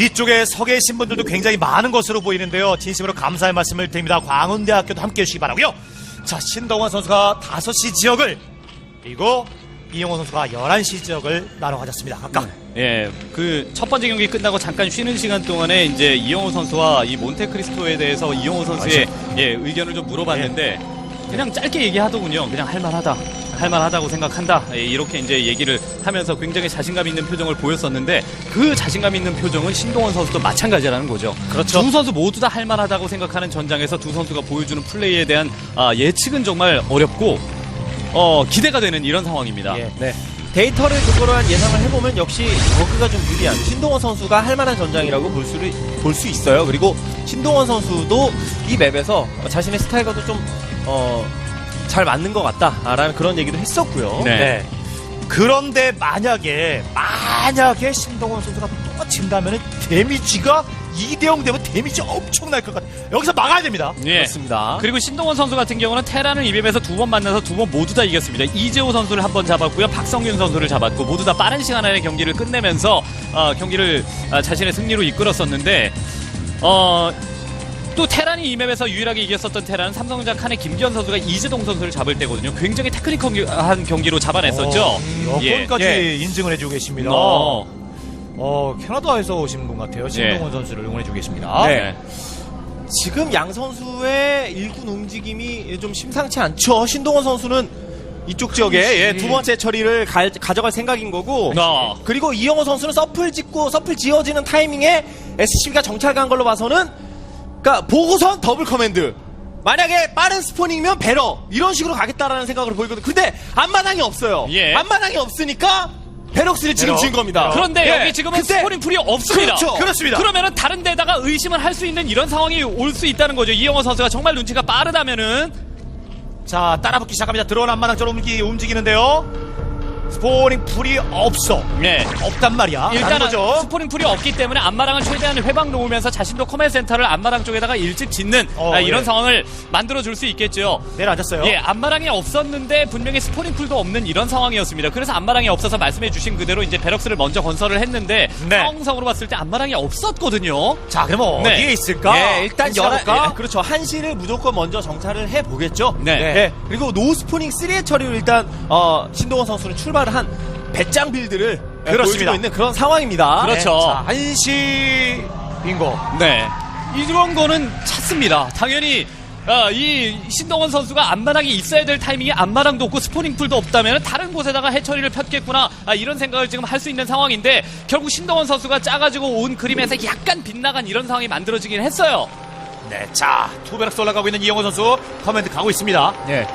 뒤쪽에 서 계신 분들도 굉장히 많은 것으로 보이는데요. 진심으로 감사의 말씀을 드립니다. 광운대학교도 함께해 주시기 바라고요. 자, 신동원 선수가 5시 지역을, 그리고 이영호 선수가 11시 지역을 나눠 가졌습니다. 각각. 예, 그 첫 번째 경기 끝나고 잠깐 쉬는 시간 동안에 이제 이영호 선수와 이 몬테크리스토에 대해서 이영호 선수의 의견을 좀 물어봤는데 그냥 짧게 얘기하더군요. 그냥 할만하다고 생각한다. 예, 이렇게 이제 얘기를 하면서 굉장히 자신감 있는 표정을 보였었는데 그 자신감 있는 표정은 신동원 선수도 마찬가지라는 거죠. 그렇죠. 두 선수 모두 다 할만하다고 생각하는 전장에서 두 선수가 보여주는 플레이에 대한 예측은 정말 어렵고 기대가 되는 이런 상황입니다. 예. 네. 데이터를 근거로 한 예상을 해보면 역시 저그가 좀 유리한 신동원 선수가 할만한 전장이라고 볼 수 있어요. 그리고 신동원 선수도 이 맵에서 자신의 스타일과도 좀 잘 맞는 것 같다라는 그런 얘기도 했었고요. 네. 네. 그런데 만약에 신동원 선수가 또 진다면은 데미지가 2대0 되면 데미지 엄청날 것 같아요. 여기서 막아야 됩니다. 예. 그렇습니다. 그리고 신동원 선수 같은 경우는 테란을 이맵에서 2번 만나서 2번 모두 다 이겼습니다. 이재호 선수를 한 번 잡았고요. 박성균 선수를 잡았고 모두 다 빠른 시간 안에 경기를 끝내면서 경기를 자신의 승리로 이끌었었는데 또 테란이 이맵에서 유일하게 이겼었던 테란은 삼성전자 칸의 김기현 선수가 이재동 선수를 잡을 때거든요. 굉장히 테크니컬한 경기로 잡아냈었죠. 여건까지 인증을 해주고 계십니다. 캐나다에서 오신 분 같아요. 신동원 선수를 응원해주고 계십니다. 네. 지금 양 선수의 일군 움직임이 좀 심상치 않죠. 신동원 선수는 이쪽 지역에 두 번째 처리를 가져갈 생각인 거고, 그리고 이영호 선수는 서플 지어지는 타이밍에 SCB가 정찰 간 걸로 봐서는, 그러니까 보고선 더블 커맨드, 만약에 빠른 스포닝이면 배러 이런 식으로 가겠다라는 생각으로 보이거든요. 근데 앞마당이 없어요. 앞마당이 없으니까 베럭스를 지금 지은 겁니다. 그런데 여기 지금은 스포닝 풀이 없습니다. 그렇죠. 그렇습니다. 그러면은 다른 데다가 의심을 할 수 있는 이런 상황이 올 수 있다는 거죠. 이영호 선수가 정말 눈치가 빠르다면은. 자, 따라붙기 시작합니다. 들어온 앞마당 쪽으로 움직이는데요. 스포닝 풀이 없어. 네. 없단 말이야. 일단은 거죠. 스포닝 풀이 없기 때문에 앞마당을 최대한 회방 놓으면서 자신도 커맨드 센터를 앞마당 쪽에다가 일찍 짓는 이런 상황을 만들어줄 수 있겠죠. 내려앉았어요. 예, 앞마당이 없었는데 분명히 스포닝 풀도 없는 이런 상황이었습니다. 그래서 앞마당이 없어서 말씀해주신 그대로 이제 베럭스를 먼저 건설을 했는데 상황상으로 봤을 때 앞마당이 없었거든요. 자, 그러면 어디에 있을까? 예, 일단 그렇죠. 한시를 무조건 먼저 정찰을 해보겠죠. 네. 그리고 노스포닝 3의 처리로 일단 신동원 선수는 출발을 한 배짱 빌드를 보여주고 있는 그런 상황입니다. 그렇죠. 자, 한시 빙고. 네. 이런 거는 찾습니다. 당연히 이 신동원 선수가 앞마당이 있어야 될 타이밍에 앞마당도 없고 스포닝 풀도 없다면 다른 곳에다가 해처리를 폈겠구나 이런 생각을 지금 할 수 있는 상황인데 결국 신동원 선수가 짜가지고 온 그림에서 약간 빗나간 이런 상황이 만들어지긴 했어요. 네, 자, 투베럭스 올라가고 있는 이영호 선수 커맨드 가고 있습니다. 네.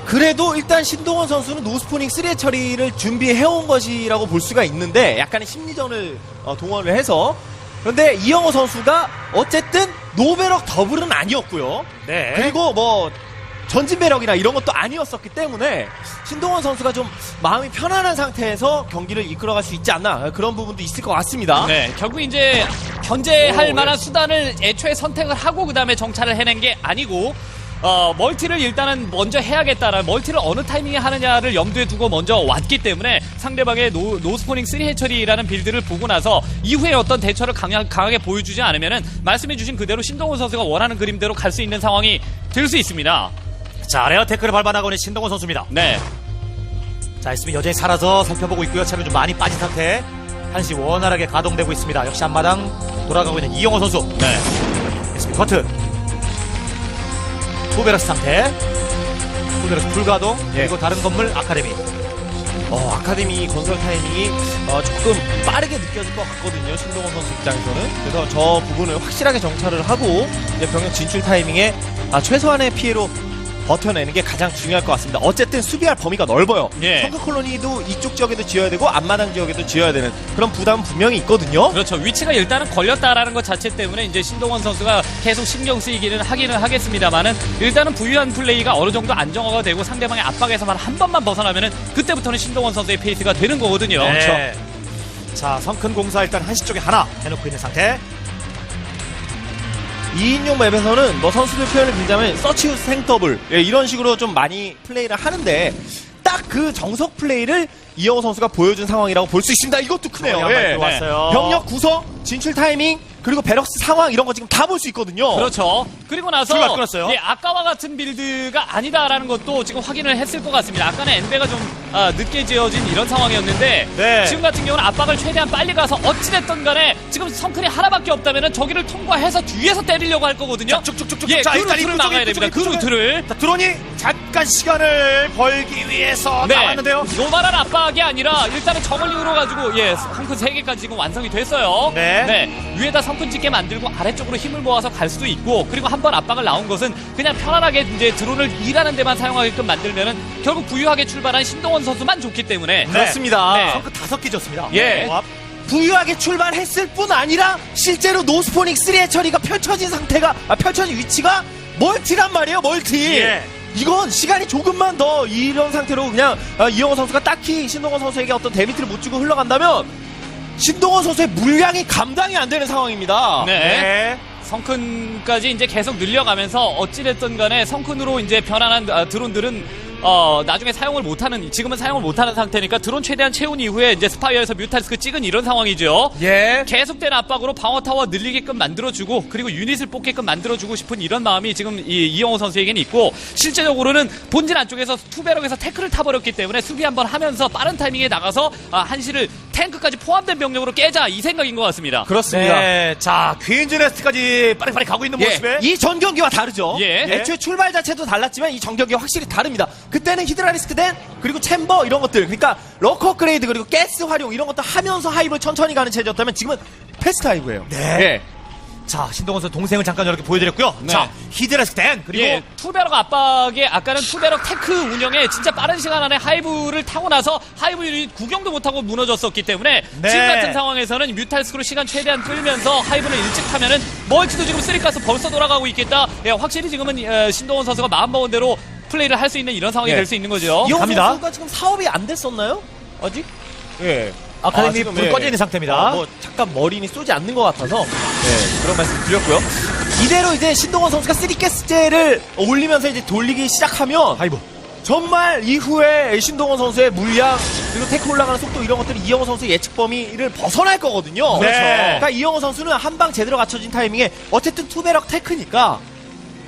그래도 일단 신동원 선수는 노스포닝 3의 처리를 준비해온 것이라고 볼 수가 있는데 약간의 심리전을 동원을 해서, 그런데 이영호 선수가 어쨌든 노베럭 더블은 아니었고요. 네. 그리고 뭐 전진배럭이나 이런 것도 아니었었기 때문에 신동원 선수가 좀 마음이 편안한 상태에서 경기를 이끌어갈 수 있지 않나, 그런 부분도 있을 것 같습니다. 네, 결국 이제 견제할 만한 수단을 애초에 선택을 하고 그 다음에 정찰을 해낸 게 아니고 멀티를 일단은 먼저 해야겠다라는, 멀티를 어느 타이밍에 하느냐를 염두에 두고 먼저 왔기 때문에 상대방의 노스포닝 3 해처리라는 빌드를 보고 나서 이후에 어떤 대처를 강하게 보여주지 않으면은 말씀해주신 그대로 신동훈 선수가 원하는 그림대로 갈 수 있는 상황이 될 수 있습니다. 자, 레어 태클을 밟아나고 있는 신동원 선수입니다. 네. 자, 있으면 여전히 살아서 살펴보고 있고요. 체력 좀 많이 빠진 상태. 한시 원활하게 가동되고 있습니다. 역시 앞마당 돌아가고 있는 이영호 선수. 네. SB 커트. 투베럭스 상태. 투베럭스 불가동. 그리고 다른 건물 아카데미. 아카데미 건설 타이밍이 조금 빠르게 느껴질 것 같거든요. 신동원 선수 입장에서는. 그래서 저 부분을 확실하게 정찰을 하고 이제 병력 진출 타이밍에 최소한의 피해로 버텨내는 게 가장 중요할 것 같습니다. 어쨌든 수비할 범위가 넓어요. 성크 콜로니도 이쪽 지역에도 지어야 되고 앞마당 지역에도 지어야 되는 그런 부담은 분명히 있거든요. 그렇죠. 위치가 일단은 걸렸다라는 것 자체 때문에 이제 신동원 선수가 계속 신경 쓰이기는 하겠습니다만은 일단은 부유한 플레이가 어느 정도 안정화가 되고 상대방의 압박에서만 한 번만 벗어나면은 그때부터는 신동원 선수의 페이스가 되는 거거든요. 네. 그렇죠. 자, 성큰 공사 일단 한시 쪽에 하나 해놓고 있는 상태. 2인용 맵에서는 뭐 선수들 표현을 빌자면 서치 후 생더블 이런 식으로 좀 많이 플레이를 하는데 딱 그 정석 플레이를 이영호 선수가 보여준 상황이라고 볼 수 있습니다. 이것도 크네요. 예. 들어왔어요. 병력 구성, 진출 타이밍, 그리고 베럭스 상황 이런 거 지금 다 볼 수 있거든요. 그렇죠. 그리고 나서 출발 끊었어요. 예, 아까와 같은 빌드가 아니다라는 것도 지금 확인을 했을 것 같습니다. 아까는 엔베가 좀 늦게 지어진 이런 상황이었는데 네. 지금 같은 경우는 압박을 최대한 빨리 가서 어찌됐든 간에 지금 성큰이 하나밖에 없다면 저기를 통과해서 뒤에서 때리려고 할 거거든요. 자, 쭉쭉쭉쭉. 예, 자, 그 일단 루트를 이쪽에, 막아야 됩니다. 그 이쪽에. 루트를. 자, 드론이 잠깐 시간을 벌기 위해서 나왔는데요. 노말한 압박이 아니라 일단은 저글링으로 가지고 성큰 3개까지 지금 완성이 됐어요. 네. 위에다 성큰 짓게 만들고 아래쪽으로 힘을 모아서 갈 수도 있고 그리고 한 번 압박을 나온 것은 그냥 편안하게 이제 드론을 일하는 데만 사용하게끔 만들면은 결국 부유하게 출발한 신동원 선수만 좋기 때문에 그렇습니다. 네. 성크 5개 줬습니다. 예. 조합. 부유하게 출발했을 뿐 아니라 실제로 노스포닉 3의 처리가 펼쳐진 펼쳐진 위치가 멀티란 말이에요. 멀티. 예. 이건 시간이 조금만 더 이런 상태로 그냥 이영호 선수가 딱히 신동원 선수에게 어떤 데미지를 못 주고 흘러간다면 신동원 선수의 물량이 감당이 안 되는 상황입니다. 네. 성큰까지 이제 계속 늘려가면서 어찌됐든 간에 성큰으로 이제 변환한 드론들은 나중에 사용을 못하는 지금은 사용을 못하는 상태니까 드론 최대한 채운 이후에 이제 스파이어에서 뮤탈스크 찍은 이런 상황이죠. 예. 계속된 압박으로 방어 타워 늘리게끔 만들어주고 그리고 유닛을 뽑게끔 만들어주고 싶은 이런 마음이 지금 이영호 선수에게는 있고 실제적으로는 본진 안쪽에서 투베럭에서 태클을 타버렸기 때문에 수비 한번 하면서 빠른 타이밍에 나가서 한시를 탱크까지 포함된 병력으로 깨자 이 생각인 것 같습니다. 그렇습니다. 네. 자, 퀸즈 네스트까지 빠르게 가고 있는 모습에. 이 전 경기와 다르죠. 예. 애초에 출발 자체도 달랐지만 이 전 경기가 확실히 다릅니다. 그때는 히드라리스크 댄 그리고 챔버 이런 것들 그러니까 러커 업그레이드 그리고 가스 활용 이런 것들 하면서 하이브를 천천히 가는 체제였다면 지금은 패스트 하이브예요. 네. 예. 자, 신동원 선수 동생을 잠깐 이렇게 보여드렸고요. 네. 자, 히드라스텐 그리고 예, 투베럭 압박에 아까는 투베럭 테크 운영에 진짜 빠른 시간 안에 하이브를 타고 나서 하이브 유닛 구경도 못하고 무너졌었기 때문에 네. 지금 같은 상황에서는 뮤탈스크로 시간 최대한 끌면서 하이브는 일찍 타면은 멀티도 지금 3가스 벌써 돌아가고 있겠다. 예, 확실히 지금은 신동원 선수가 마음먹은 대로 플레이를 할 수 있는 이런 상황이 예. 될 수 있는 거죠. 이영호 갑니다. 선수가 지금 사업이 안 됐었나요? 아직? 예. 아카데미 지금, 불 꺼져 있는 상태입니다. 뭐 잠깐 머리니 쏘지 않는 것 같아서 그런 말씀 드렸고요. 이대로 이제 신동원 선수가 3가스제를 올리면서 이제 돌리기 시작하면 하이브. 정말 이후에 신동원 선수의 물량 그리고 태클 올라가는 속도 이런 것들이 이영호 선수의 예측 범위를 벗어날 거거든요. 네. 그러니까 이영호 선수는 한 방 제대로 갖춰진 타이밍에 어쨌든 투베럭 테크니까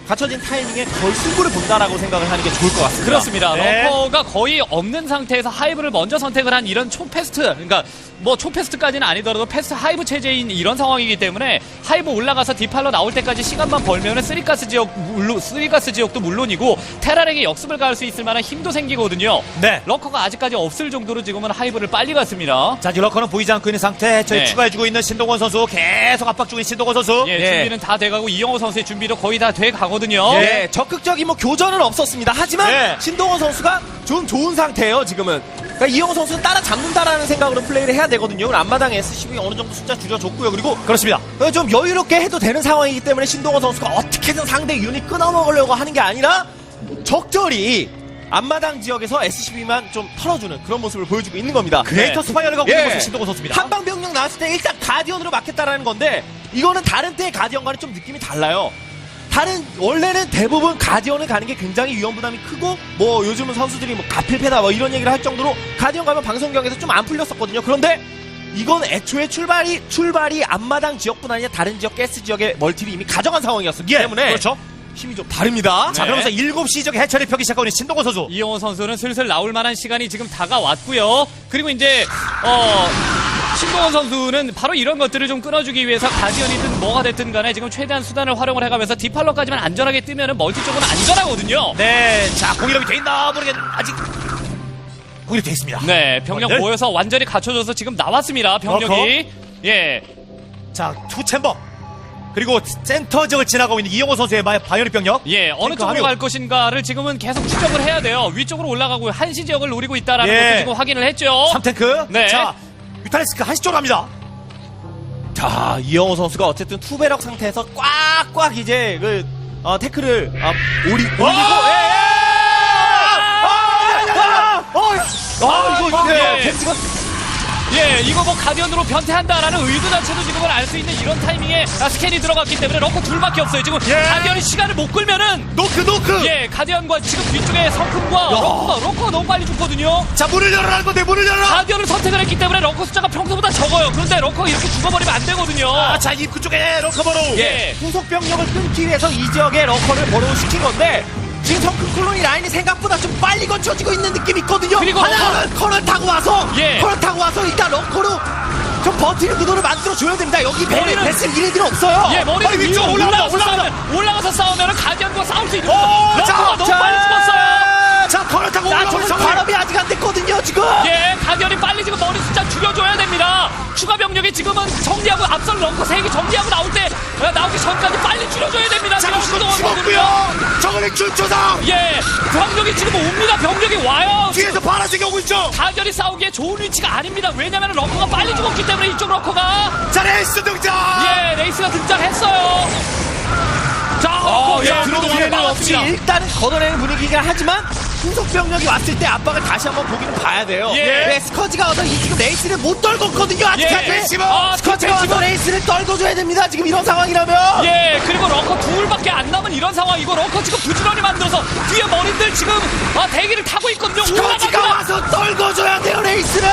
갖춰진 타이밍에 거의 승부를 본다라고 생각을 하는 게 좋을 것 같습니다. 그렇습니다. 네. 러커가 거의 없는 상태에서 하이브를 먼저 선택을 한 이런 초패스트, 그러니까 뭐 초패스트까지는 아니더라도 패스트 하이브 체제인 이런 상황이기 때문에 하이브 올라가서 디팔러 나올 때까지 시간만 벌면은 쓰리가스 지역도 물론이고 테라렉의 역습을 가할 수 있을 만한 힘도 생기거든요. 네. 러커가 아직까지 없을 정도로 지금은 하이브를 빨리 갔습니다. 자, 지금 러커는 보이지 않고 있는 상태. 저희 네. 추가해주고 있는 신동원 선수. 계속 압박 중인 신동원 선수. 예, 준비는 다 돼가고 이영호 선수의 준비도 거의 다 돼가거든요. 예, 적극적인 뭐 교전은 없었습니다. 하지만 네. 신동원 선수가 좀 좋은 상태예요, 지금은. 그러니까 이영호 선수는 따라잡는다라는 생각으로 플레이를 해야 되거든요. 그럼 앞마당에 SCV 어느 정도 숫자 줄여줬고요. 그리고 그렇습니다. 좀 여유롭게 해도 되는 상황이기 때문에 신동원 선수가 어떻게든 상대 유닛 끊어먹으려고 하는 게 아니라 적절히 앞마당 지역에서 SCV만 좀 털어주는 그런 모습을 보여주고 있는 겁니다. 그레이터 스파이어를 갖고 있는 모습 신동원 선수입니다. 한방 병력 나왔을 때 일단 가디언으로 막겠다라는 건데 이거는 다른 때의 가디언과는 좀 느낌이 달라요. 원래는 대부분 가디언을 가는 게 굉장히 위험 부담이 크고 뭐 요즘은 선수들이 뭐 가필패다 뭐 이런 얘기를 할 정도로 가디언 가면 방송경에서 좀 안 풀렸었거든요. 그런데 이건 애초에 출발이 앞마당 지역뿐 아니라 다른 지역 가스 지역의 멀티를 이미 가져간 상황이었기 때문에 그렇죠. 힘이 좀 다릅니다. 자, 네. 그러면서 7시 지역에 해처리 펴기 시작하고 있는 신동원 선수. 이영호 선수는 슬슬 나올 만한 시간이 지금 다가왔고요. 그리고 이제 신동원 선수는 바로 이런 것들을 좀 끊어주기 위해서 가디언이든 뭐가 됐든 간에 지금 최대한 수단을 활용을 해가면서 디팔러까지만 안전하게 뜨면은 멀티 쪽은 안전하거든요. 네. 자, 공이력이 돼 있나 모르겠는데 아직 공이력 돼 있습니다. 네, 병력 네. 모여서 완전히 갖춰져서 지금 나왔습니다. 병력이. 예. 자, 투 챔버. 그리고 센터 지역을 지나가고 있는 이영호 선수의 바이오닉 병력. 예, 어느 쪽으로 합류. 갈 것인가를 지금은 계속 추적을 해야 돼요. 위쪽으로 올라가고 한시 지역을 노리고 있다라는 예. 것도 지금 확인을 했죠. 3탱크. 네. 자, 뮤탈리스크 한시 쪽으로 갑니다. 자, 이영호 선수가 어쨌든 투베럭 상태에서 꽉꽉 이제 태클을 올리고 이거 예. 펜스가 예, 이거 뭐 가디언으로 변태한다라는 의도 자체도 지금은 알 수 있는 이런 타이밍에 스캔이 들어갔기 때문에 러커 둘밖에 없어요. 지금 예. 가디언이 시간을 못 끌면은 노크. 예, 가디언과 지금 뒤쪽에 성큼과 러커가 너무 빨리 죽거든요. 자, 문을 열어라는 건데, 문을 열어! 가디언을 선택을 했기 때문에 러커 숫자가 평소보다 적어요. 그런데 러커가 이렇게 죽어버리면 안 되거든요. 자, 입구 쪽에 러커버로. 예. 후속 병력을 끊기 위해서 이 지역에 러커를 버로우시킨 건데 지금 성큰 콜로니 라인이 생각보다 좀 빨리 거쳐지고 있는 느낌이 있거든요. 그리고 하나는 커널 타고 와서 예. 커널 타고 와서 일단 러커로 좀 버티는 구도를 만들어줘야 됩니다. 여기 머리는- 베슬 이래들은 없어요. 예, 머리 머리 위쪽 위로 올라가서 올라가서 싸우면 가디언과 싸울 수 있는 오, 거죠. 자, 러커가 너무 빨리 죽었어요. 자, 커널 타고 자, 올라오는 저는 발업이 아직 안 됐거든요, 지금. 예, 가디언이 빨리 지금 머리 숫자 줄여줘야 됩니다. 추가 병력이 지금은 정리하고 앞선 런커 3개 정리하고 나오기 전까지 빨리 줄여줘야 됩니다. 자, 지금 신동원 선수는요. 죽었고요. 저거는 줄조상. 예, 병력이 지금 옵니다. 병력이 와요. 뒤에서 파란색이 오고 있죠. 가디언이 싸우기에 좋은 위치가 아닙니다. 왜냐면 런커가 빨리 죽었기 때문에 이쪽 런커가 자, 레이스 등장. 예, 레이스가 등장했어요. 자, 예, 들어오는 들어오는 없이 막았습니다. 일단은 걷어내는 분위기가 하지만 후속 병력이 왔을 때 압박을 다시 한번 보기는 봐야 돼요. 예. 네, 스커지가 와서 이 지금 레이스를 못 떨궜거든요, 아직까지. 예. 스커지가 와서 레이스를 떨궈줘야 됩니다, 지금 이런 상황이라면. 예, 그리고 런커 둘밖에 안 남은 이런 상황이고 런커 지금 부지런히 만들어서 뒤에 머리들 지금 대기를 타고 있거든요. 스커지가 올라갑니다. 와서 떨궈줘야 돼요, 레이스를.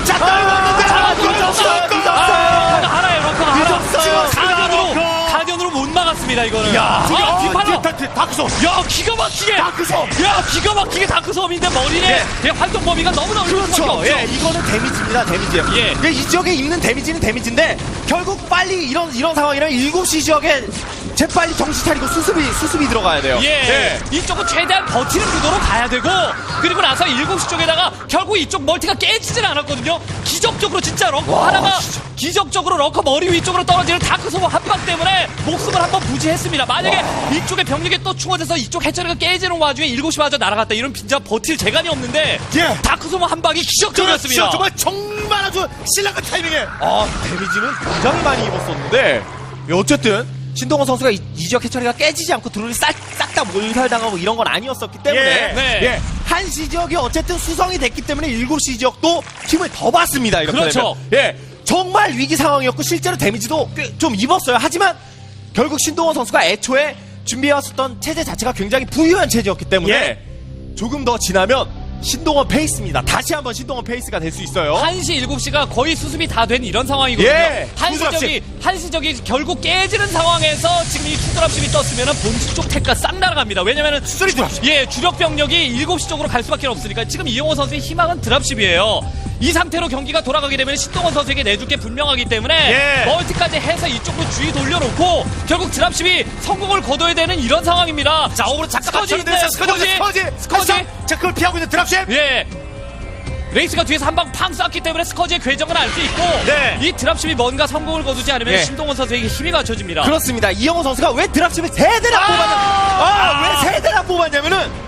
자, 떨궜는데. 자, 늦었어요. 런커가 하나예요. 런커가 하나. 늦었어요. 가디언으로 못 막았습니다. 이거는. 야, 뒷팔로. 다크소. 야, 기가 막히게. 다크섬. 야, 기가 막히게 다크섬인데 머리에 활동 범위가 너무 넓은 수밖에 그렇죠. 없죠. 예, 이거는 데미지입니다, 데미지. 예. 이 지역에 입는 데미지는 데미지인데 결국 빨리 이런 상황이라면 7시 지역에 재빨리 정신 차리고 수습이 들어가야 돼요. 예. 이쪽은 최대한 버티는 구도로 가야 되고 그리고 나서 7시 쪽에다가 결국 이쪽 멀티가 깨지진 않았거든요. 기적적으로 진짜 럭커 하나가 기적적으로 럭커 머리 위쪽으로 떨어지는 다크소모 한방 때문에 목숨을 한번 부지했습니다. 만약에 이쪽에 병력이 또 충원돼서 이쪽 해처리가 깨지는 와중에 7시 마저 날아갔다 이런 진짜 버틸 재간이 없는데 예. 다크소모 한 방이 기적적이었습니다. 정말 정말 아주 신랄한 타이밍에. 데미지는 굉장히 많이 입었었는데 어쨌든 신동원 선수가 이 지역 해처리가 깨지지 않고 드론이 싹 다 몰살당하고 이런 건 아니었었기 때문에 예, 네. 한시 지역이 어쨌든 수성이 됐기 때문에 7시 지역도 힘을 더 받습니다. 이렇게 그렇죠. 되면. 예, 정말 위기 상황이었고 실제로 데미지도 꽤 좀 입었어요. 하지만 결국 신동원 선수가 애초에 준비해왔었던 체제 자체가 굉장히 부유한 체제였기 때문에 예. 조금 더 지나면 신동원 페이스입니다. 다시 한번 신동원 페이스가 될 수 있어요. 1시, 7시가 거의 수습이 다 된 이런 상황이거든요. 예, 한시적이 결국 깨지는 상황에서 지금 이 투드랍십이 떴으면 본진 쪽 택가 싹 날아갑니다. 왜냐면은 쓰리 드랍십. 예, 주력 병력이 7시 쪽으로 갈 수밖에 없으니까 지금 이영호 선수의 희망은 드랍십이에요. 이 상태로 경기가 돌아가게 되면 신동원 선수에게 내줄 게 분명하기 때문에 예. 멀티까지 해서 이쪽으로 주의 돌려놓고 결국 드랍십이 성공을 거둬야 되는 이런 상황입니다. 자, 오늘 잠깐 스커지 맞췄는데 있네요. 스커지. 자, 그걸 피하고 있는 드랍십. 예. 레이스가 뒤에서 한 방 팡 쐈기 때문에 스커지의 궤적은 알 수 있고 네. 이 드랍십이 뭔가 성공을 거두지 않으면 예. 신동원 선수에게 힘이 갖춰집니다. 그렇습니다. 이영호 선수가 왜 드랍십을 세 대나 뽑았냐? 왜 세 대나 뽑았냐면은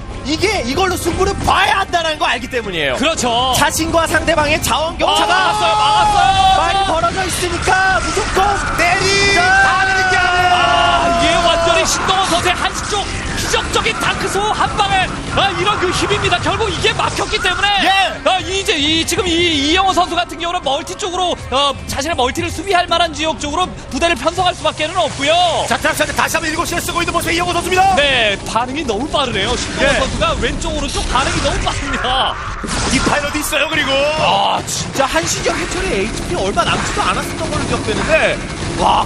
이걸로 승부를 봐야 한다는 거 알기 때문이에요. 그렇죠. 자신과 상대방의 자원 경차가 막았어요. 많이 벌어져 있으니까 무조건 가는 게 아니라. 이게 완전히 신동원 선수의 한시 쪽 기적적인 다크소 한 방에 이런 그 힘입니다. 결국 이게 막혔기 때문에 예. 지금 이영호 선수 같은 경우는 멀티 쪽으로 자신의 멀티를 수비할 만한 지역 쪽으로 부대를 편성할 수밖에는 없고요. 자, 드랍십 다시 한번 7시에 쓰고 있는 모습의 이영호 선수입니다. 네, 반응이 너무 빠르네요. 신동원 예. 선수가 왼쪽 오른쪽 반응이 너무 빠릅니다. 이 파일럿이 있어요, 그리고. 진짜 한시적 해처리 HP 얼마 남지도 않았었던 걸로 기억되는데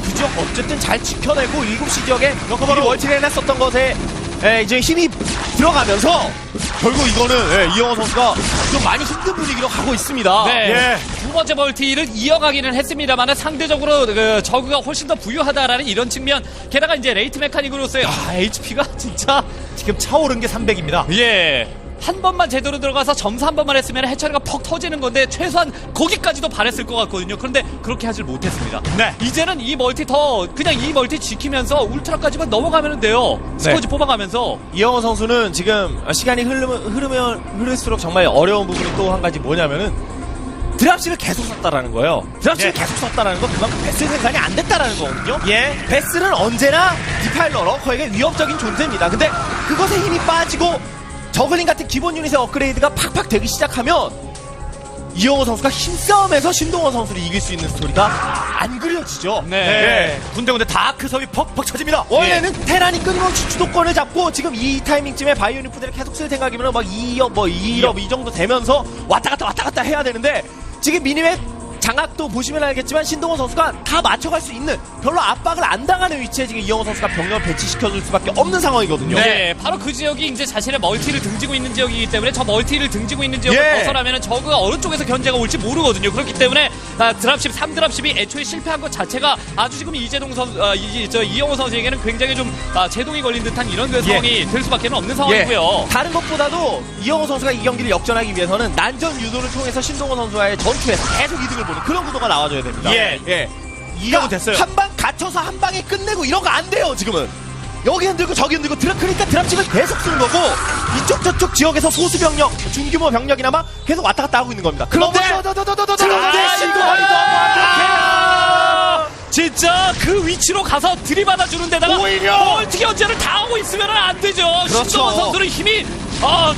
그 지역 어쨌든 잘 지켜내고 7시 지역에 미리 멀티를 해놨었던 것에 이제 힘이 들어가면서 결국 이거는 이영호 선수가 좀 많이 힘든 분위기로 가고 있습니다. 네. 예. 두 번째 멀티를 이어가기는 했습니다만 상대적으로 저그가 훨씬 더 부유하다라는 이런 측면 게다가 이제 레이트 메카닉으로서의 HP가 진짜 지금 차오른 게 300입니다. 예. 한 번만 제대로 들어가서 점수 한 번만 했으면 해처리가 퍽 터지는 건데 최소한 거기까지도 바랬을 것 같거든요. 그런데 그렇게 하질 못했습니다. 네. 이제는 이 멀티 그냥 이 멀티 지키면서 울트라까지만 넘어가면 돼요. 스코지 뽑아가면서. 이영호 선수는 지금 시간이 흐를수록 정말 어려운 부분이 또 한 가지 뭐냐면은 드랍십을 계속 썼다라는 거예요. 드랍십을 예. 계속 썼다라는 건 그만큼 베스 생산이 안 됐다라는 거거든요. 예. 베스는 언제나 디파일러 러커에게 위협적인 존재입니다. 근데 그것에 힘이 빠지고 저글링 같은 기본 유닛의 업그레이드가 팍팍 되기 시작하면 이영호 선수가 힘싸움에서 신동원 선수를 이길 수 있는 스토리가 안 그려지죠. 네. 군데군데 다크섬이 퍽퍽 쳐집니다. 원래는 테란이 끊임없이 주도권을 잡고 지금 이 타이밍쯤에 바이오닉 부대를 계속 쓸 생각이면 막 2업 뭐 2업 이 정도 되면서 왔다 갔다 해야 되는데 지금 미니맵 장악도 보시면 알겠지만 신동원 선수가 다 맞춰갈 수 있는 별로 압박을 안 당하는 위치에 지금 이영호 선수가 병력을 배치시켜줄 수밖에 없는 상황이거든요. 네, 바로 그 지역이 이제 자신의 멀티를 등지고 있는 지역이기 때문에 저 멀티를 등지고 있는 지역을 벗어나면 저그가 어느 쪽에서 견제가 올지 모르거든요. 그렇기 때문에 드랍십 3드랍십이 애초에 실패한 것 자체가 아주 지금 이재동 선수, 이영호 선수에게는 굉장히 좀 제동이 걸린 듯한 이런 그 상황이 될 수밖에 없는 상황이고요. 다른 것보다도 이영호 선수가 이 경기를 역전하기 위해서는 난전 유도를 통해서 신동원 선수와의 전투에서 계속 이득을 보는 그런 구도가 나와줘야 됩니다. 이영호 됐어요. 한 방 갇혀서 한 방에 끝내고 이런 거 안 돼요 지금은. 여기 흔들고 저기 흔들고 그러니까 드랍십을 계속 쓰는 거고 이쪽 저쪽 지역에서 소수 병력 중규모 병력이나마 계속 왔다 갔다 하고 있는 겁니다. 그런데 진짜 그 위치로 가서 들이받아주는 데다가 오히려! 멀티 견제를 당하고 있으면 안 되죠. 그렇죠. 신동원 선수는 힘이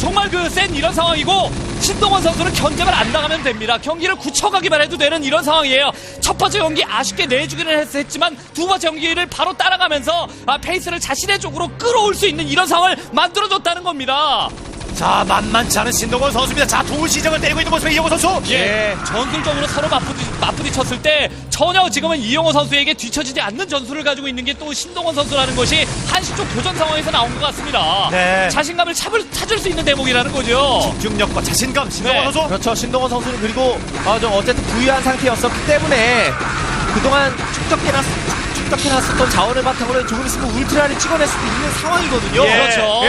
정말 그 센 이런 상황이고 신동원 선수는 견제를 안 당하면 됩니다. 경기를 굳혀가기만 해도 되는 이런 상황이에요. 첫 번째 경기 아쉽게 내주기는 했지만 두 번째 경기를 바로 따라가면서 페이스를 자신의 쪽으로 끌어올 수 있는 이런 상황을 만들어줬다는 겁니다. 자, 만만치 않은 신동원 선수입니다. 자, 도시정을 때리고 있는 모습의 이영호 선수. 전술적으로 서로 맞부딪혔을 때 전혀 지금은 이영호 선수에게 뒤처지지 않는 전술을 가지고 있는 게 또 신동원 선수라는 것이 한시 쪽 교전 상황에서 나온 것 같습니다. 네. 자신감을 찾을 수 있는 대목이라는 거죠. 집중력과 자신감, 신동원 네. 선수. 그렇죠. 신동원 선수는 그리고 좀 어쨌든 부유한 상태였었기 때문에 그동안 축적해놨었던 자원을 바탕으로 조금 있으면 울트라를 찍어낼 수도 있는 상황이거든요. 그렇죠.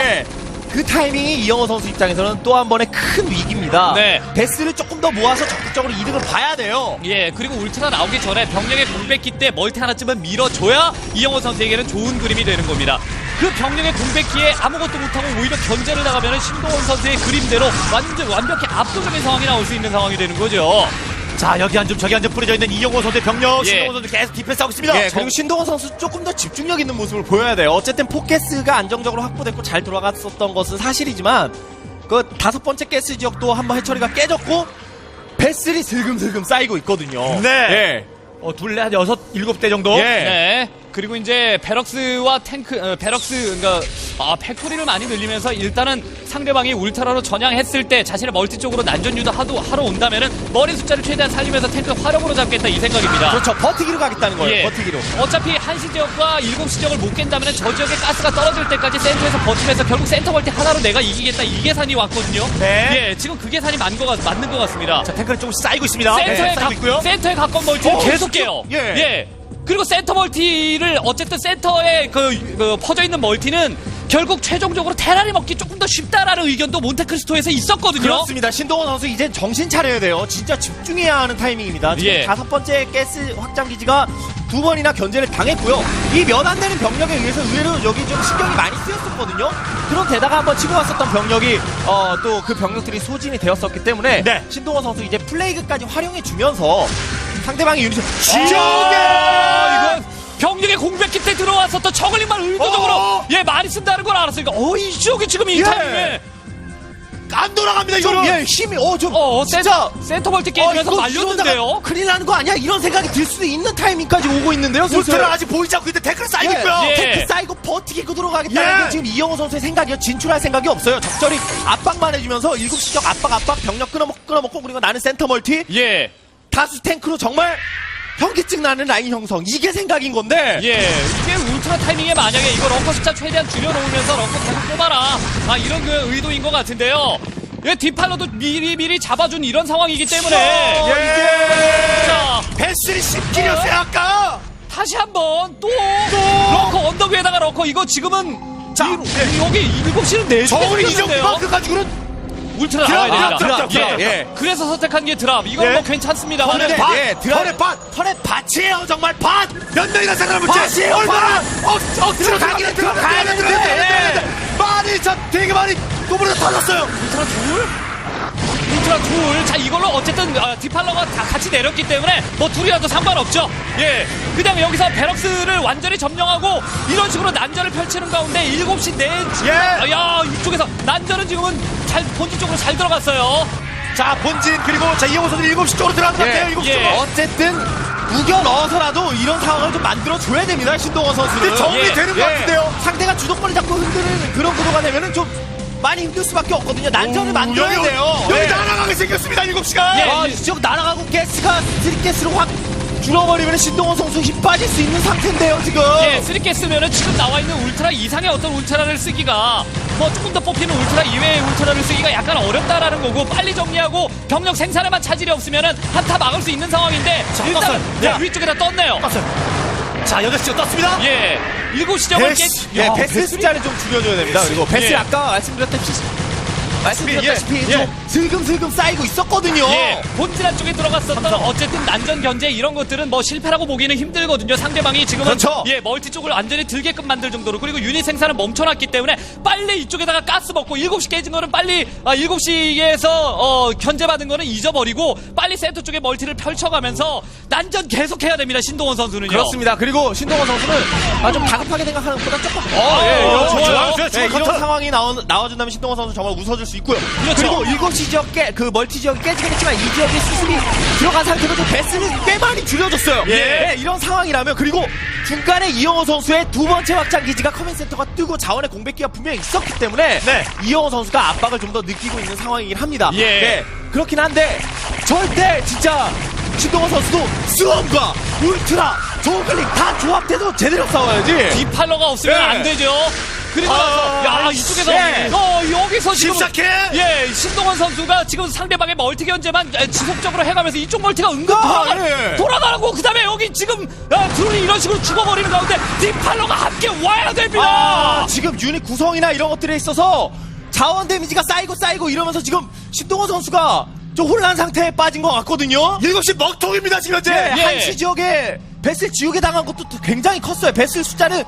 그 타이밍이 이영호 선수 입장에서는 또 한 번의 큰 위기입니다. 네. 베스를 조금 더 모아서 적극적으로 이득을 봐야 돼요. 그리고 울트라 나오기 전에 병력의 공백기 때 멀티 하나쯤은 밀어줘야 이영호 선수에게는 좋은 그림이 되는 겁니다. 그 병력의 공백기에 아무것도 못하고 오히려 견제를 나가면 신동원 선수의 그림대로 완벽히 압도적인 상황이 나올 수 있는 상황이 되는 거죠. 자, 여기 한 점 저기 한 점 뿌려져 있는 이영호 선수의 병력. 신동원 선수 계속 디펜스하고 있습니다. 그리고 신동원 선수 조금 더 집중력 있는 모습을 보여야 돼요. 어쨌든 포켓스가 안정적으로 확보됐고 잘 돌아갔었던 것은 사실이지만 그 5번째 가스 지역도 한번 해처리가 깨졌고 배슬이 슬금슬금 쌓이고 있거든요. 네. 둘레 한 6, 7대 정도. 그리고 이제 베럭스와 탱크, 그러니까 팩토리를 많이 늘리면서 일단은 상대방이 울트라로 전향했을 때 자신의 멀티 쪽으로 난전 유도 하러 온다면은 머리 숫자를 최대한 살리면서 탱크를 화력으로 잡겠다 이 생각입니다. 그렇죠. 버티기로 가겠다는 거예요. 버티기로. 어차피 1시 지역과 7시 지역을 못 깬다면 저 지역에 가스가 떨어질 때까지 센터에서 버티면서 결국 센터 멀티 하나로 내가 이기겠다 이 계산이 왔거든요. 지금 그 계산이 맞는 것 같습니다. 자, 탱크는 조금씩 쌓이고 있습니다. 센터에 가까운 멀티를 계속 깨요. 그리고 센터 멀티를 어쨌든 센터에 퍼져 있는 멀티는 결국 최종적으로 테란이 먹기 조금 더 쉽다라는 의견도 몬테크리스토에서 있었거든요. 그렇습니다. 신동원 선수 이제 정신 차려야 돼요. 진짜 집중해야 하는 타이밍입니다. 지금 5번째 가스 확장 기지가 2번이나 견제를 당했고요. 이 면 안 되는 병력에 의해서 의외로 여기 좀 신경이 많이 쓰였었거든요. 그런 데다가 한번 치고 왔었던 병력이 또 그 병력들이 소진이 되었었기 때문에 신동원 선수 이제 플레이그까지 활용해 주면서 상대방의 유닛을 이건 병력의 공백기 때 들어왔었던 저글링만 의도적으로 많이 쓴다는 걸 알았으니까 이 지역이 지금 이 타이밍에 안 돌아갑니다. 이거는 힘이 진짜 센터 멀티 깨지면서 말렸는데요. 큰일 나는 거 아니야? 이런 생각이 들 수도 있는 타이밍까지 오고 있는데요. 울트라 아직 보이지 않고 있는데 탱크를 쌓이고 있고요. 탱크 쌓이고 버티고 들어가겠다는 게 지금 이영호 선수의 생각이요. 진출할 생각이 없어요. 적절히 압박만 해주면서 7시적 압박 병력 끊어먹고 그리고 나는 센터 멀티 다수 탱크로 정말 현기증 나는 라인 형성 이게 생각인 건데 이게 울트라 타이밍에 만약에 이거 럭커 숫자 최대한 줄여놓으면서 럭커 계속 뽑아라 이런 그 의도인 것 같은데요. 뒷팔로도 미리 잡아준 이런 상황이기 때문에 자, 배슬이 10킬이었어요 아까. 다시 한번 또 럭커 언덕 위에다가 럭커 이거 지금은 여기 7시는 내주겠는데요. 저울이 이 정도만큼 가지고는 울트라 나와야 됩니다. 드랍. 그래서 선택한 게 드랍. 이건 뭐 괜찮습니다. 턴의 밭이에요. 정말 밭. 몇 명이나 사람을 밭이에요. 얼마나 억지로 가기는 들어가야 되는데 많이 되게 많이 노브르가 터졌어요. 울트라 둘. 자, 이걸로 어쨌든 디팔러가 다 같이 내렸기 때문에 뭐 둘이라도 상관없죠. 그냥 여기서 베럭스를 완전히 점령하고 이런 식으로 난전을 펼치는 가운데 7시 내 이쪽에서 난전은 지금은 본진 쪽으로 잘 들어갔어요. 자, 본진 그리고 자, 이영호 선수 7시 쪽으로 들어간 것 같아요. 7시 쪽으로. 어쨌든 우겨 넣어서라도 이런 상황을 좀 만들어줘야 됩니다. 신동원 선수는. 근데 정리되는 것 같은데요. 상대가 주도권을 잡고 흔드는 그런 구도가 되면은 좀 많이 힘들 수밖에 없거든요. 난전을 만들어야 돼요. 여기 날아가게 생겼습니다. 7시가. 지금 날아가고 가스가 스리가스로 확 줄어버리면 신동원 선수 힘 빠질 수 있는 상태인데요, 지금. 예, 쓰리게 쓰면은 지금 나와 있는 울트라 이상의 어떤 울트라를 쓰기가 뭐 조금 더 뽑히는 울트라 이외의 울트라를 쓰기가 약간 어렵다라는 거고 빨리 정리하고 병력 생산에만 차질이 없으면은 한타 막을 수 있는 상황인데 자, 일단 떴어요. 예, 야. 위쪽에다 떴네요. 자, 8시가 떴습니다. 예, 7시정을 깨. 예, 배스 숫자를 좀 줄여줘야 됩니다. 그리고 배스 예. 아까 말씀드렸다시피 예. 좀 슬금슬금 쌓이고 있었거든요. 예, 본질 안쪽에 들어갔었던 어쨌든 난전 견제 이런 것들은 뭐 실패라고 보기는 힘들거든요. 상대방이 지금은 그렇죠. 예, 멀티 쪽을 완전히 들게끔 만들 정도로 그리고 유닛 생산을 멈춰놨기 때문에 빨리 이쪽에다가 가스 먹고 7시 깨진 거는 빨리 7시에서 견제받은 거는 잊어버리고 빨리 센터 쪽에 멀티를 펼쳐가면서 난전 계속해야 됩니다. 신동원 선수는요. 그렇습니다. 그리고 신동원 선수는 좀 다급하게 생각하는 것보다 조금 좋아요. 이런 상황이 나와준다면 신동원 선수 정말 웃어줄 수 있고요. 그렇죠. 그리고 7시 지역 그 멀티 지역이 깨지긴 했지만 이 지역에 수습이 들어간 상태로 좀 배스는 꽤 많이 줄여줬어요. 예. 이런 상황이라면 그리고 중간에 이영호 선수의 두 번째 확장 기지가 커맨 센터가 뜨고 자원의 공백기가 분명히 있었기 때문에 네. 이영호 선수가 압박을 좀 더 느끼고 있는 상황이긴 합니다. 예. 네. 그렇긴 한데 절대 진짜 신동원 선수도 수험과 울트라 저글링 다 조합돼도 제대로 싸워야지. 디팔러가 없으면 예. 안 되죠. 그리고 나서 야 이쪽에서 예. 여기서 지금 심사케. 예 신동원 선수가 지금 상대방의 멀티 견제만 지속적으로 해가면서 이쪽 멀티가 은근 예. 돌아가고 그다음에 여기 지금 드론이 이런 식으로 죽어버리는 가운데 디팔러가 함께 와야 됩니다. 지금 유닛 구성이나 이런 것들에 있어서 자원 데미지가 쌓이고 이러면서 지금 신동원 선수가 좀 혼란 상태에 빠진 것 같거든요. 7시 먹통입니다, 지금 현재. 네, 예. 한시 지역에 배슬 지우개 당한 것도 굉장히 컸어요. 배슬 숫자는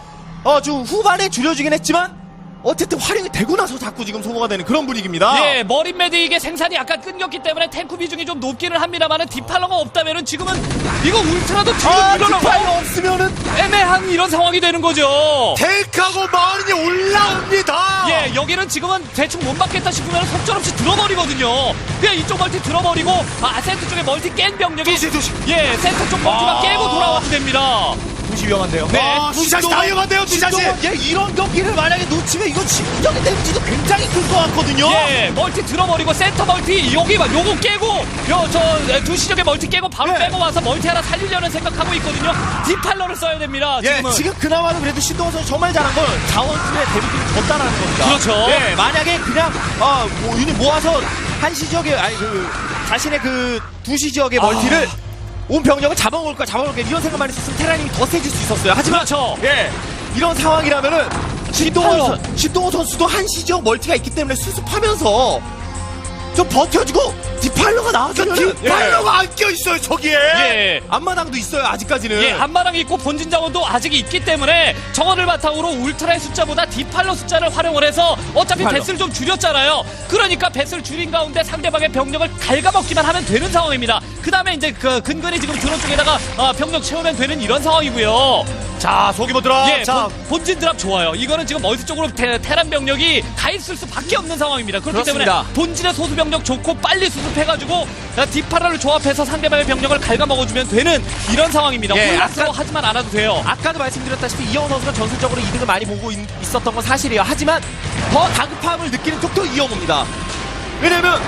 좀 후반에 줄여지긴 했지만 어쨌든 활용이 되고 나서 자꾸 지금 소모가 되는 그런 분위기입니다. 예, 머린 메딕의 생산이 약간 끊겼기 때문에 탱크 비중이 좀 높기는 합니다만은 디팔러가 없다면은 지금은 이거 울트라도 뒤로 밀어넣고 디파이어 없으면은 애매한 이런 상황이 되는 거죠. 테이크하고 마린이 올라옵니다. 예, 여기는 지금은 대충 못 막겠다 싶으면 속절없이 들어버리거든요. 그냥 이쪽 멀티 들어버리고, 센터 쪽에 멀티 깬 병력이. 두시. 예, 센터 쪽 멀티만 깨고 돌아와도 됩니다. 무시 위험한데요. 네. 두샷이 다 위험한데요, 두샷이. 이런 경기를 만약에 놓치면 이거 심리적인 데미지도 굉장히 클 것 같거든요. 예, 멀티 들어버리고, 센터 멀티, 여기만, 요거 깨고, 두시적에 멀티 깨고, 바로 네. 빼고 와서 멀티 하나 살리려는 생각하고 있거든요. 디팔러를 써야 됩니다, 예, 지금은. 지금 그나마도 그래도 신동원 선수 정말 잘한 건 자원줄의 데미지를 줬다라는 겁니다. 그렇죠. 예, 만약에 그냥 유닛 모아서 한시 지역에 자신의 그 두시 지역의 멀티를 온 병력을 잡아먹을까 이런 생각만 했었으면 테라님이 더 세질 수 있었어요. 하지만 그렇죠. 예, 이런 상황이라면은 신동원 선수도 한시 지역 멀티가 있기 때문에 수습하면서 좀 버텨주고 디파일러가 나와주면 디파일러가 안 껴있어요, 저기에. 예. 앞마당도 있어요 아직까지는. 예, 앞마당이 있고 본진 자원도 아직 있기 때문에 저거를 바탕으로 울트라의 숫자보다 디팔러 숫자를 활용을 해서 어차피 디팔러. 배스를 좀 줄였잖아요. 그러니까 배스를 줄인 가운데 상대방의 병력을 갉아먹기만 하면 되는 상황입니다. 그 다음에 이제 그 근근히 지금 드론 쪽에다가 병력 채우면 되는 이런 상황이고요. 자, 소규모 드랍. 예, 자, 본진 드랍 좋아요. 이거는 지금 멀티 쪽으로 테란 병력이 가 있을 수밖에 없는 상황입니다. 그렇기 그렇습니다. 때문에 본진의 소수 병력 좋고 빨리 수습해가지고 디파라를 조합해서 상대방의 병력을 갉아먹어주면 되는 이런 상황입니다. 예, 혼란스러워하지만 않아도 돼요. 아까도 말씀드렸다시피 이영호 선수가 전술적으로 이득을 많이 보고 있었던 건 사실이에요. 하지만 더 다급함을 느끼는 쪽도 이영호입니다. 왜냐면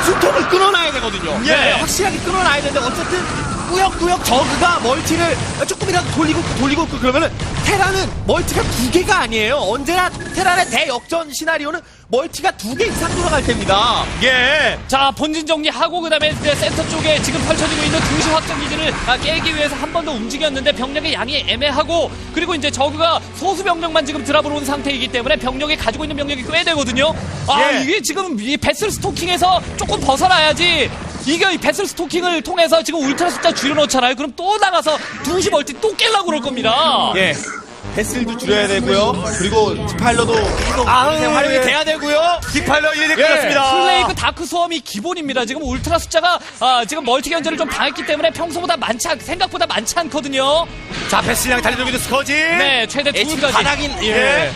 수통을 끊어놔야 되거든요. 예. 확실하게 끊어놔야 되는데 어쨌든 꾸역꾸역 저그가 멀티를 조금이라도 돌리고 있고 그러면은 테라는 멀티가 2개가 아니에요. 언제나 테란의 대역전 시나리오는 멀티가 2개 이상 돌아갈 때입니다. 예. 자, 본진 정리하고 그다음에 이제 센터 쪽에 지금 펼쳐지고 있는 두시 확장 기지를 깨기 위해서 한 번 더 움직였는데 병력의 양이 애매하고 그리고 이제 저그가 소수 병력만 지금 드랍으로 온 상태이기 때문에 병력이 가지고 있는 병력이 꽤 되거든요. 예. 이게 지금 이 배슬 스토킹에서 조금 벗어나야지. 이게 이 배슬 스토킹을 통해서 지금 울트라 숫자 줄여놓잖아요. 그럼 또 나가서 두시 멀티 또 깰려고 그럴 겁니다. 예. 배슬도 줄여야 되고요. 그리고 디파일러도 계속 활용이 돼야 되고요. 디파일러 이제 예. 끝났습니다. 플레이그 다크 수험이 기본입니다. 지금 울트라 숫자가 지금 멀티 견제를 좀 당했기 때문에 평소보다 생각보다 많지 않거든요. 자, 패스량 달려들고 있는 스커지. 네, 최대 지금 2까지. 바닥인 예.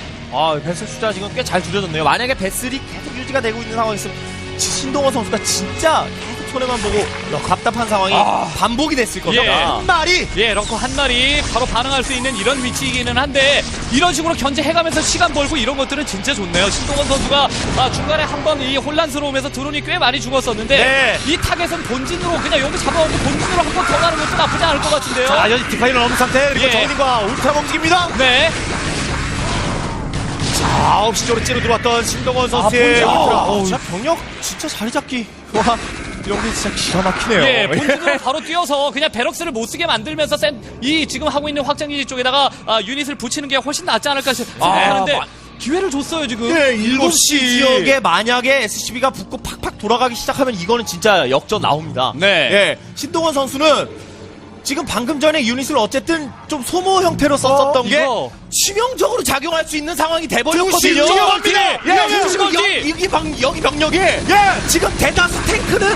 배슬 숫자 지금 꽤 잘 줄여졌네요. 만약에 배슬이 계속 유지가 되고 있는 상황이었으면 신동원 선수가 진짜 계속 손해만 보고 답답한 상황이 반복이 됐을 겁니다. 예. 한 마리. 예, 럭커 한 마리 바로 반응할 수 있는 이런 위치이기는 한데 이런 식으로 견제해가면서 시간 벌고 이런 것들은 진짜 좋네요. 신동원 선수가 중간에 한번 이 혼란스러움에서 드론이 꽤 많이 죽었었는데 네. 이 타겟은 본진으로 그냥 여기 잡아오고 본진으로 한 번 더 가는 것도 나쁘지 않을 것 같은데요. 자, 여기 디파이너 넘은 상태. 그리고 예. 정인과 울트라 움직입니다. 네. 자, 9시 쪽으로 찌러 들어왔던 신동원 선수의 울트라. 진짜 병력 진짜 자리 잡기. 와, 이런 게 진짜 기가 막히네요. 예, 본진으로 바로 뛰어서 그냥 베럭스를 못 쓰게 만들면서 이 지금 하고 있는 확장기지 쪽에다가 유닛을 붙이는 게 훨씬 낫지 않을까 생각하는데 기회를 줬어요 지금. 예, 7시 지역에 만약에 SCB가 붙고 팍팍 돌아가기 시작하면 이거는 진짜 역전 나옵니다. 네. 예, 신동원 선수는 지금 방금 전에 유닛을 어쨌든 좀 소모 형태로 썼었던 게 이거. 치명적으로 작용할 수 있는 상황이 돼버렸거든요. 여기 병력이 지금 대다수 탱크는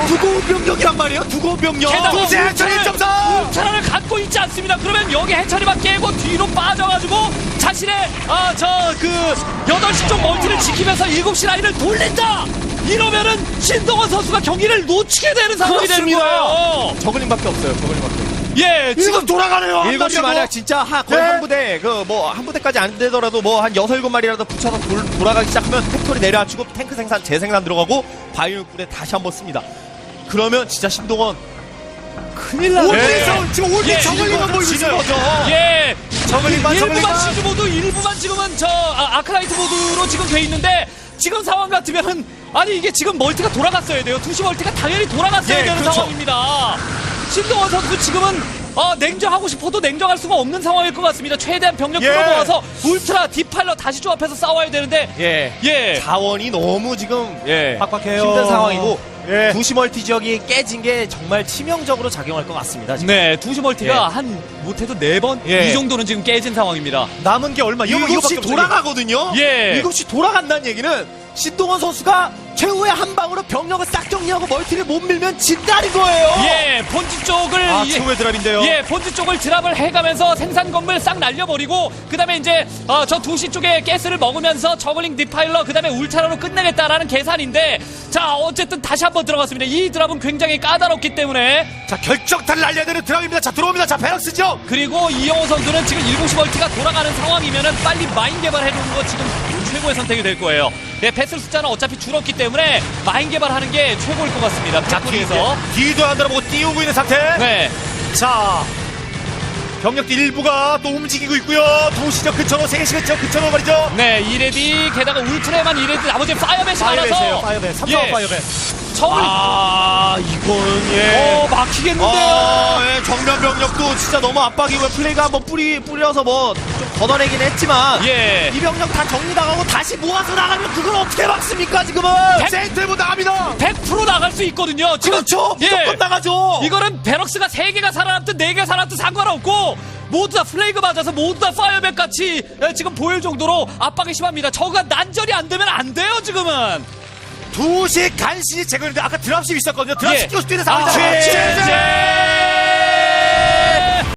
두고온 병력이란 말이에요. 두고온 병력. 게다가 해처리 1.4. 울트라를 갖고 있지 않습니다. 그러면 여기 해처리만 깨고 뒤로 빠져가지고 자신의 8시 쪽 멀티를 지키면서 7시 라인을 돌린다. 이러면은 신동원 선수가 경기를 놓치게 되는 상황이 되는 거예요. 저글링밖에 없어요. 저글링밖에. 예, 지금 돌아가네요. 7시 만약 진짜 거의 한 부대 한 부대까지 안 되더라도 뭐 한 6, 7마리라도 붙여서 돌아가기 시작하면 팩토리 내려앉히고 탱크 생산 재생산 들어가고 바이오 부대 다시 한번 씁니다. 그러면 진짜 신동원 큰일 나네. 올리서 지금 올리 예, 저글링만 보이고 있어요. 예. 저글링만 일부만 시즈 모드, 일부만 지금은 아크라이트 모드로 지금 돼 있는데 지금 상황 같으면은 아니 이게 지금 멀티가 돌아갔어야 돼요. 2시 멀티가 당연히 돌아갔어야 예, 되는 그렇죠. 상황입니다. 신동원 선수 지금은 냉정하고 싶어도 냉정할 수가 없는 상황일 것 같습니다. 최대한 병력 예. 끌어모아서 울트라 디팔러 다시 조합해서 싸워야 되는데 예. 자원이 너무 지금 팍팍해요. 힘든 상황이고 예. 2시 멀티 지역이 깨진 게 정말 치명적으로 작용할 것 같습니다. 지금. 네, 2시 멀티가 한 못해도 4번 이 정도는 지금 깨진 상황입니다. 남은 게 얼마? 7시 돌아가거든요. 예. 7시 돌아간다는 얘기는 신동원 선수가 최후의 한 방으로 병력을 싹 정리하고 멀티를 못 밀면 진다는 거예요. 예, 본진 쪽을 최후의 드랍인데요. 예, 본진 쪽을 드랍을 해가면서 생산 건물 싹 날려버리고 그다음에 이제 저 2시 쪽에 가스를 먹으면서 저글링 디파일러 그다음에 울트라로 끝내겠다라는 계산인데 자 어쨌든 다시 한번 들어갔습니다. 이 드랍은 굉장히 까다롭기 때문에 자, 결정타를 날려야 되는 드랍입니다. 자, 들어옵니다. 자, 베럭스죠. 그리고 이영호 선수는 지금 7시 멀티가 돌아가는 상황이면은 빨리 마인 개발해주는 거 지금 최고의 선택이 될 거예요. 네, 배슬 숫자는 어차피 줄었기 때문에 마인 개발하는 게 최고일 것 같습니다. 작품에서. 뒤도 안 돌아보고 띄우고 있는 상태. 네. 자, 병력들 일부가 또 움직이고 있고요. 2시적 근처로 3시 근처 근처로 말이죠. 네, 이레디 게다가 울트라만 이레디 나머지 파이어벳이 많아서 파이어벳. 삼성 예. 파이어벳. 저글링 이건 막히겠는데요. 정면 병력도 진짜 너무 압박이고요. 플레이가 한번 뿌려서 뭐 좀 걷어내긴 했지만 예. 이 병력 다 정리당하고 다시 모아서 나가면 그걸 어떻게 막습니까 지금은? 센트부 나갑니다. 100% 나갈 수 있거든요. 지금 그렇죠. 무조건 나가죠. 이거는 베럭스가 3개가 살아남든 4개가 살아남든 상관없고 모두 다 플레이그 맞아서 모두 다 파이어백 같이 지금 보일 정도로 압박이 심합니다. 저가 난전이 안 되면 안 돼요 지금은. 2시 간신히 제거했는데 아까 드랍십 있었거든요. 드랍십 끼고 뛰는 상황이다. 최재